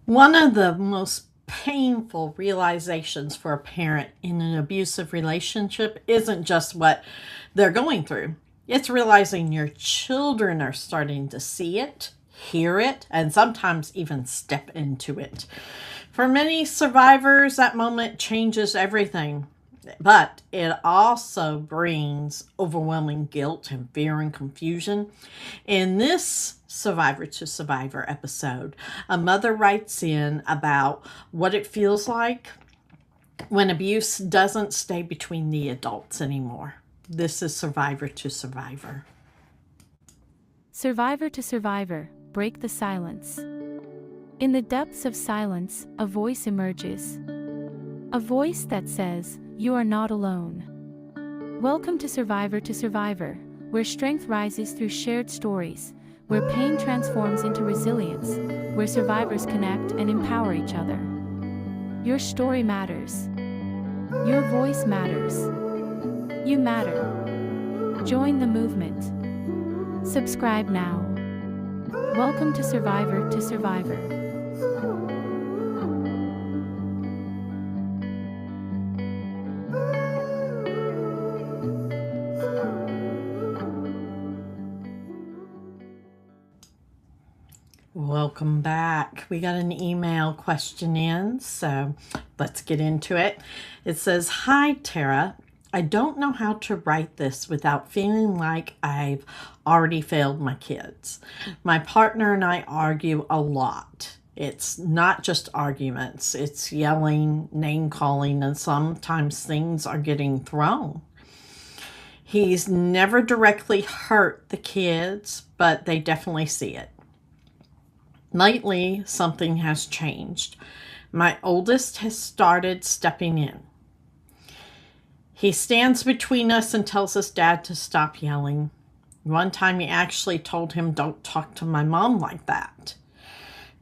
One of the most painful realizations for a parent in an abusive relationship isn't just what they're going through. It's realizing your children are starting to see it, hear it, and sometimes even step into it. For many survivors, that moment changes everything. But it also brings overwhelming guilt and fear and confusion. In this Survivor to Survivor episode, a mother writes in about what it feels like when abuse doesn't stay between the adults anymore. This is Survivor to Survivor. Survivor to survivor, break the silence. In the depths of silence, a voice emerges. A voice that says, "You are not alone." Welcome to Survivor, where strength rises through shared stories, where pain transforms into resilience, where survivors connect and empower each other. Your story matters. Your voice matters. You matter. Join the movement. Subscribe now. Welcome to Survivor to Survivor. Welcome back. We got an email question in, so let's get into it. It says, "Hi, Tara. I don't know how to write this without feeling like I've already failed my kids. My partner and I argue a lot. It's not just arguments, it's yelling, name calling, and sometimes things are getting thrown. He's never directly hurt the kids, but they definitely see it. Lately, something has changed. My oldest has started stepping in. He stands between us and tells his dad to stop yelling. One time he actually told him, 'Don't talk to my mom like that.'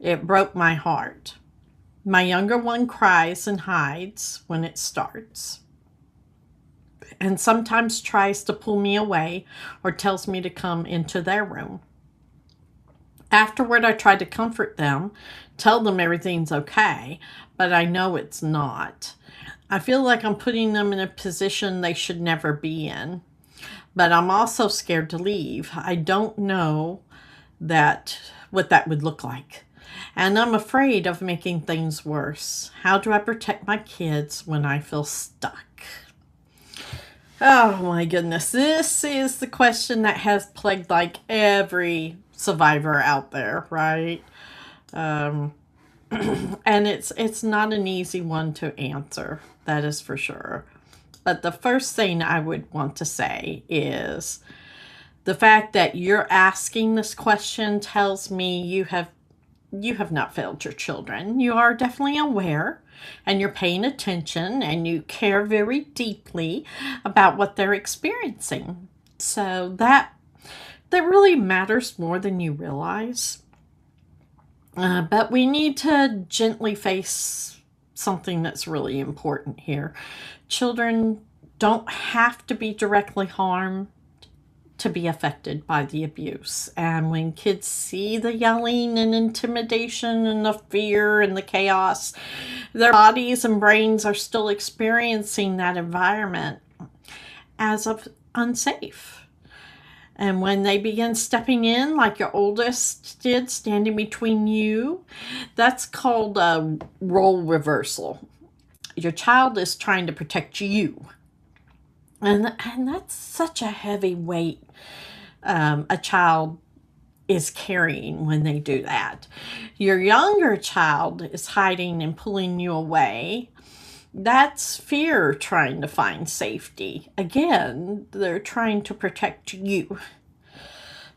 It broke my heart. My younger one cries and hides when it starts, and sometimes tries to pull me away or tells me to come into their room. Afterward, I try to comfort them, tell them everything's okay, but I know it's not. I feel like I'm putting them in a position they should never be in, but I'm also scared to leave. I don't know what that would look like, and I'm afraid of making things worse. How do I protect my kids when I feel stuck?" Oh my goodness, this is the question that has plagued like every survivor out there, right? And it's not an easy one to answer, that is for sure. But the first thing I would want to say is the fact that you're asking this question tells me you have not failed your children. You are definitely aware and you're paying attention and you care very deeply about what they're experiencing. So that really matters more than you realize. But we need to gently face something that's really important here. Children don't have to be directly harmed to be affected by the abuse. And when kids see the yelling and intimidation and the fear and the chaos, their bodies and brains are still experiencing that environment as of unsafe. And when they begin stepping in, like your oldest did, standing between you, that's called a role reversal. Your child is trying to protect you. And that's such a heavy weight a child is carrying when they do that. Your younger child is hiding and pulling you away. That's fear trying to find safety. Again, they're trying to protect you.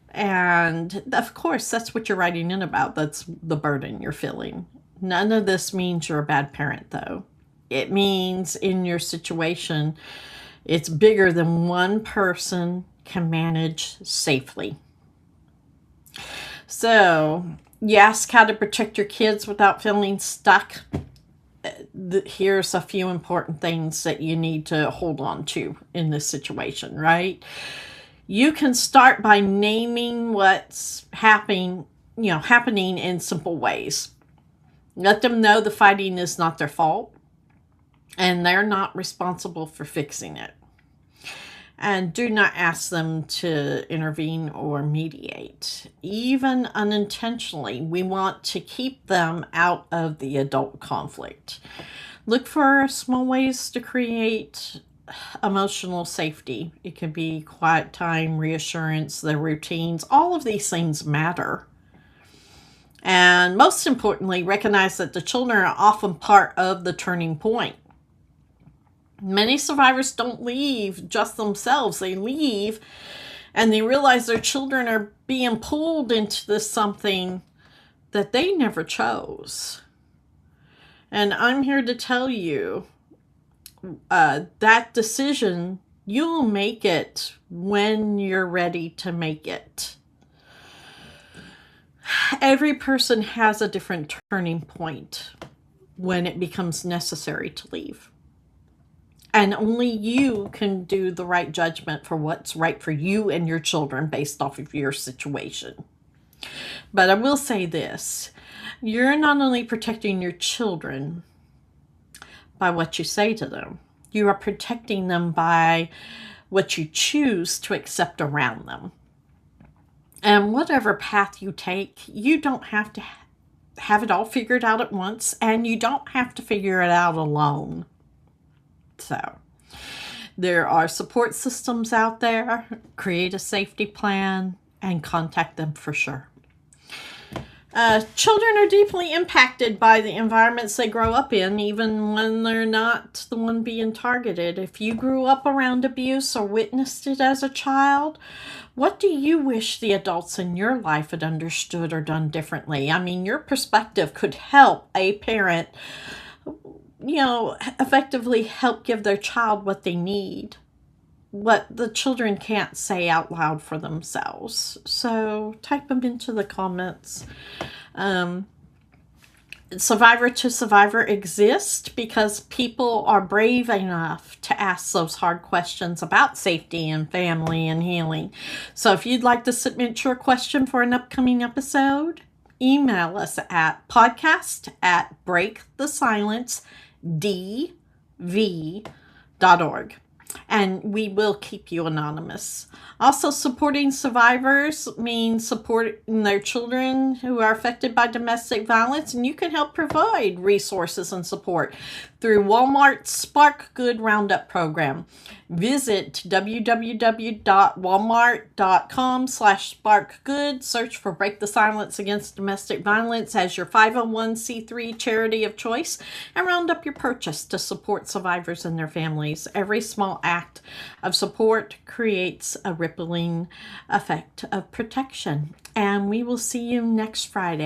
And of course, that's what you're writing in about. That's the burden you're feeling. None of this means you're a bad parent, though. It means in your situation, it's bigger than one person can manage safely. So, you ask how to protect your kids without feeling stuck. Here's a few important things that you need to hold on to in this situation, right? You can start by naming what's happening in simple ways. Let them know the fighting is not their fault and they're not responsible for fixing it. And do not ask them to intervene or mediate. Even unintentionally, we want to keep them out of the adult conflict. Look for small ways to create emotional safety. It could be quiet time, reassurance, the routines. All of these things matter. And most importantly, recognize that the children are often part of the turning point. Many survivors don't leave just themselves. They leave and they realize their children are being pulled into this something that they never chose. And I'm here to tell you that decision, you'll make it when you're ready to make it. Every person has a different turning point when it becomes necessary to leave. And only you can do the right judgment for what's right for you and your children based off of your situation. But I will say this, you're not only protecting your children by what you say to them, you are protecting them by what you choose to accept around them. And whatever path you take, you don't have to have it all figured out at once, and you don't have to figure it out alone. So, there are support systems out there. Create a safety plan and contact them for sure. Children are deeply impacted by the environments they grow up in, even when they're not the one being targeted. If you grew up around abuse or witnessed it as a child, what do you wish the adults in your life had understood or done differently? I mean, your perspective could help a parent, effectively help give their child what they need, what the children can't say out loud for themselves. So type them into the comments. Survivor to Survivor exists because people are brave enough to ask those hard questions about safety and family and healing. So if you'd like to submit your question for an upcoming episode, email us at podcast@breakthesilencedv.org. And we will keep you anonymous. Also, supporting survivors means supporting their children who are affected by domestic violence, and you can help provide resources and support through Walmart's Spark Good Roundup program. Visit www.walmart.com/sparkgood. Search for Break the Silence Against Domestic Violence as your 501c3 charity of choice and round up your purchase to support survivors and their families. Every small act of support creates a rippling effect of protection. And we will see you next Friday.